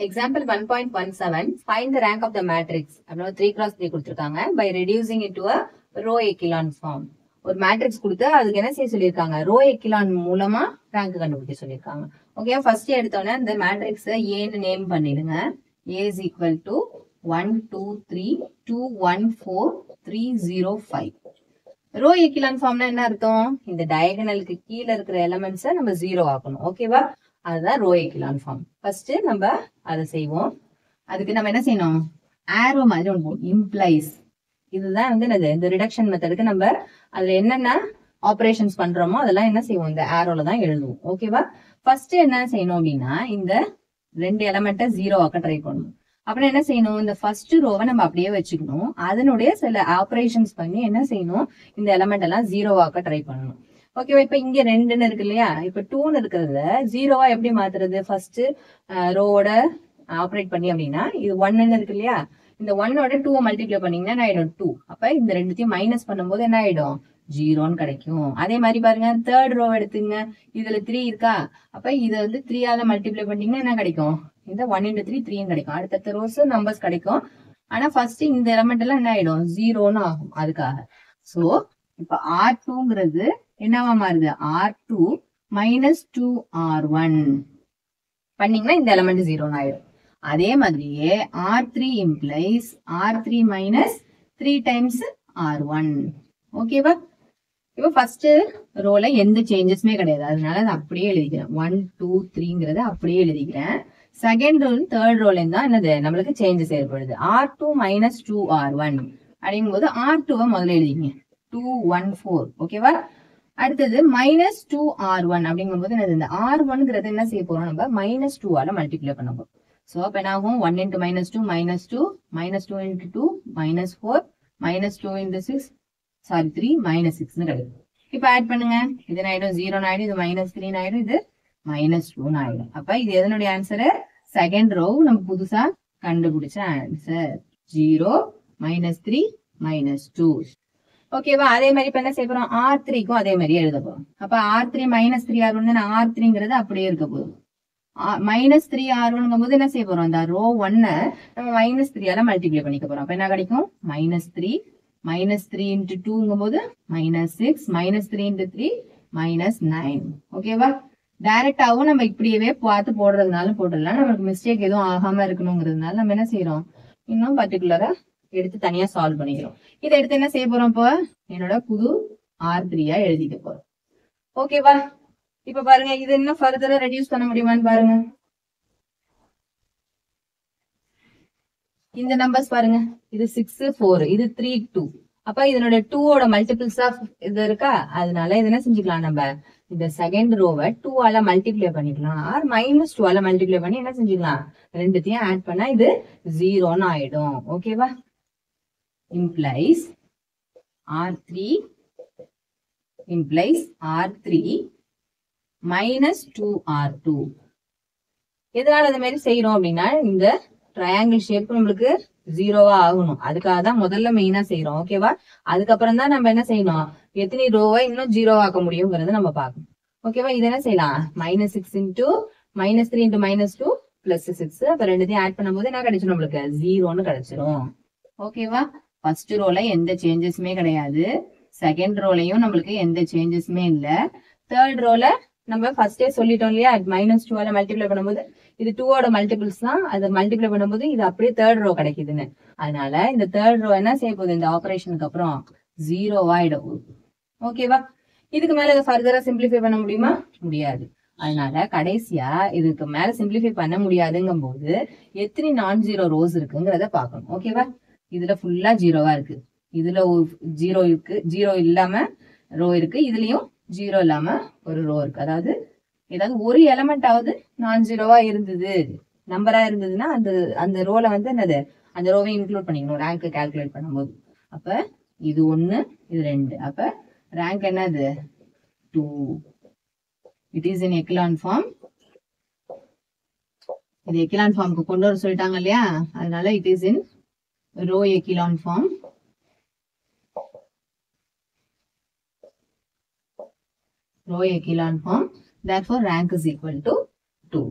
Example 1.17, find the rank of the matrix. அப்படின்னா 3x3 கொடுத்திருக்காங்க by reducing it to a row echelon form. ஒரு matrix கொடுத்து அதுக்கு என்ன செய்ய சொல்லியிருக்காங்க, ரோ எக்கிலான் மூலமா ரேங்க் கண்டுபிடிக்க சொல்லியிருக்காங்க. ஓகே, ஃபர்ஸ்ட் எடுத்தோன்னே அந்த மேட்ரிக்ஸ் ஏன்னு நேம் பண்ணிடுங்க. A is equal to 1 2 3 2 1 4 3 0 5. Row echelon ஃபார்ம்னா என்ன அர்த்தம், இந்த டயகனலுக்கு கீழே இருக்கிற எலமெண்ட்ஸை நம்ம 0 ஆக்கணும். ஓகேவா, அதுதான் ரோ எக்கிலான் ஃபார்ம். ஃபர்ஸ்ட் நம்ம அதை செய்வோம். அதுக்கு நம்ம என்ன செய்யணும், ஆரோ மாதிரி ஒன்று இம்ப்ளைஸ். இதுதான் வந்து இந்த ரிடக்ஷன் மெத்தடுக்கு நம்ம அதுல என்னென்ன ஆபரேஷன்ஸ் பண்றோமோ அதெல்லாம் என்ன செய்வோம், இந்த ஆரோல தான் எழுதுவோம். ஓகேவா, ஃபர்ஸ்ட் என்ன செய்யணும் அப்படின்னா இந்த ரெண்டு எலமெண்ட்டை 0 ஆக்க ட்ரை பண்ணணும். அப்புறம் என்ன செய்யணும், இந்த ஃபர்ஸ்ட் ரோவை நம்ம அப்படியே வச்சுக்கணும். அதனுடைய சில ஆபரேஷன்ஸ் பண்ணி என்ன செய்யணும், இந்த எலமெண்ட் எல்லாம் 0 ஆக்க ட்ரை பண்ணணும். ஓகேவா, இப்ப இங்க 2ன்னு இருக்கு இல்லையா, இப்ப 2ன்னு இருக்கிறத 0வா எப்படி மாத்துறது, ஃபர்ஸ்ட் ரோவோட ஆப்ரேட் பண்ணி அப்படின்னா இது 1ன்னு இருக்கு இல்லையா, இந்த 1ஓட 2 மல்டிப்ளை பண்ணீங்கன்னா என்ன ஆயிடும் 2. அப்ப இந்த ரெண்டுத்தையும் மைனஸ் பண்ணும்போது என்ன ஆயிடும் 0ன்னு கிடைக்கும். அதே மாதிரி பாருங்க, தேர்ட் ரோ எடுத்துங்க, இதுல 3 இருக்கா, அப்ப இதை வந்து 3ஆல மல்டிப்ளை பண்ணீங்கன்னா என்ன கிடைக்கும், இந்த 1 into 3 3 கிடைக்கும். அடுத்த ரோஸ் நம்பர்ஸ் கிடைக்கும். ஆனா ஃபர்ஸ்ட் இந்த எலமெண்ட் எல்லாம் என்ன ஆயிடும் 0ன்னு ஆகும். அதுக்காக சோ இப்ப R2ங்கிறது என்னவா மாறுது, R2 minus 2R1 பண்ணீங்கன்னா இந்த எலமெண்ட் 0ன்னு ஆயிடும். அதே மாதிரியே R3 implies R3 minus 3 times R1. ஓகேவா, இப்ப ஃபர்ஸ்ட் ரோல எந்த சேஞ்சஸுமே கிடையாது, அதனால அதை அப்படியே எழுதிக்கிறேன். 1 2 3ங்கிறத அப்படியே எழுதிக்கிறேன். செகண்ட் ரோல் தேர்ட் ரோல தான் என்னது நம்மளுக்கு சேஞ்சஸ் ஏற்படுது. R2 minus 2R1 அப்படிங்கும் போது R2வை முதல்ல எழுதிங்க, 2 1 4. ஓகேவா, அடுத்தது minus 2R1 அப்படிங்கும் போது என்னது, இந்த R1ங்கிறது என்ன செய்ய போறோம், நம்ம minus 2ஆல மல்டிப்ளை பண்ண போறோம். சோ அப்ப என்ன ஆகும், 1 into minus 2 minus 2 minus 2 into 2 minus 4 minus 2 into 6 sorry 3 minus 6ன்னு கிடைக்கும். இப்ப ஆட் பண்ணுங்க, இது ஆயிடும் 0 ஆயிடும், இது minus 3 ஆயிடும், இது minus 2 ஆயிடும். அப்ப இது எதனுடைய ஆன்சர், செகண்ட் ரோ நம்ம புதுசா கண்டுபிடிச்ச ஆன்சர் 0 minus 3 minus 2. ஓகேவா, அதே மாதிரி இப்ப என்ன செய்ய போறோம், R3க்கும் அதே மாதிரி எழுத போறோம். அப்ப R3 minus 3R1 R3ங்கிறது அப்படியே இருக்க போகுது. minus 3R1 போது என்ன செய்ய போறோம், இந்த ரோ 1 நம்ம minus 3ஆல மல்டிப்ளை பண்ணிக்க போறோம். அப்ப என்ன கிடைக்கும், minus 3 minus 3 into 2ங்கும் போது minus 6 minus 3 into 3 minus 9. ஓகேவா, டைரக்டாவும் நம்ம இப்படியே பார்த்து போடுறதுனால போட்டுடலாம். நமக்கு மிஸ்டேக் எதுவும் ஆகாம இருக்கணுங்கிறதுனால நம்ம என்ன செய்யறோம், இன்னும் பர்டிகுலரா எடுத்து தனியா சால்வ் பண்ணிக்கிறோம். இதை எடுத்து என்ன செய்ய போறோம், இப்போ என்னோட புது R3ஆ எழுதிக்க போறோம். ஓகேவா, இப்ப பாருங்க இது இன்னும் ஃபர்தரா ரெடியூஸ் பண்ண முடியுமான்னு பாருங்க. இந்த நம்பர்ஸ் பாருங்க, இது 6 4 இது 3 2. அப்ப இதனோட 2ஓட மல்டிபிள்ஸ் ஆஃப் இது இருக்கா, அதனால இது என்ன செஞ்சுக்கலாம், நம்ம இந்த செகண்ட் ரோவை 2ஆல மல்டிப்ளை பண்ணிக்கலாம். ஆர் minus 2ஆல மல்டிப்ளை பண்ணி என்ன செஞ்சுக்கலாம், ரெண்டுத்தையும் ஆட் பண்ணா இது 0ன்னு ஆயிடும். ஓகேவா, implies R3 minus 2R2. எதனால இந்த மாதிரி செய்யறோம் அப்படின்னா, இந்த ட்ரையாங்கிள் ஷேப் நம்மளுக்கு 0வா ஆகணும். அதுக்காக தான் முதல்ல மெயினா செய்யறோம். ஓகேவா, அதுக்கப்புறம் தான் நம்ம என்ன செய்யணும், எத்தனை ரோவை இன்னும் 0 ஆக்க முடியுங்கிறத நம்ம பார்க்கணும். ஓகேவா, இது என்ன செய்யலாம், minus 6 into minus 3 into minus 2 plus 6. அப்ப ரெண்டுத்தையும் ஆட் பண்ணும்போது என்ன கிடைச்சிடும், நம்மளுக்கு 0ன்னு கிடைச்சிரும். ஓகேவா, ஃபர்ஸ்ட் ரோல எந்த சேஞ்சஸுமே கிடையாது, செகண்ட் ரோலையும் நம்மளுக்கு எந்த சேஞ்சஸுமே இல்ல, தேர்ட் ரோல நம்ம ஃபர்ஸ்டே சொல்லிட்டோம் இல்லையா, minus 2ஆல மல்டிப்ளை பண்ணும்போது இது 2ஓட மல்டிபிள்ஸ் தான், அதை மல்டிப்ளை பண்ணும்போது இது அப்படியே தேர்ட் ரோ கிடைக்குதுன்னு. அதனால இந்த தேர்ட் ரோ என்ன செய்ய போகுது, இந்த ஆபரேஷனுக்கு அப்புறம் 0வா ஆயிடும். ஓகேவா, இதுக்கு மேல இதை ஃபர்தரா சிம்பிளிஃபை பண்ண முடியுமா, முடியாது. அதனால கடைசியா இதுக்கு மேல சிம்பிளிஃபை பண்ண முடியாதுங்கும் போது எத்தனை நான் ஜீரோ ரோஸ் இருக்குங்கிறத பார்க்கணும். ஓகேவா, இதுல ஃபுல்லா 0வா இருக்கு, இதுல 0 இருக்கு, 0 இல்லாம ரோ இருக்கு, இதுலயும் 0 இல்லாம ஒரு ரோ இருக்கு. அதாவது ஏதாவது ஒரு எலமெண்ட் ஆவது நான் ஜீரோவா இருந்தது, நம்பரா இருந்ததுன்னா அந்த ரோல வந்து என்னது, அந்த ரோவை இன்க்ளூட் பண்ணிக்கணும் ரேங்க் கால்குலேட் பண்ணும்போது. அப்ப இது 1 இது 2, அப்ப ரேங்க் என்னது 2. It is in echelon form. இது எக்கலான் ஃபார்முக்கு கொண்டு வர சொல்லிட்டாங்க இல்லையா, அதனால it is in row echelon form. Row echelon form. Therefore, rank is equal to 2.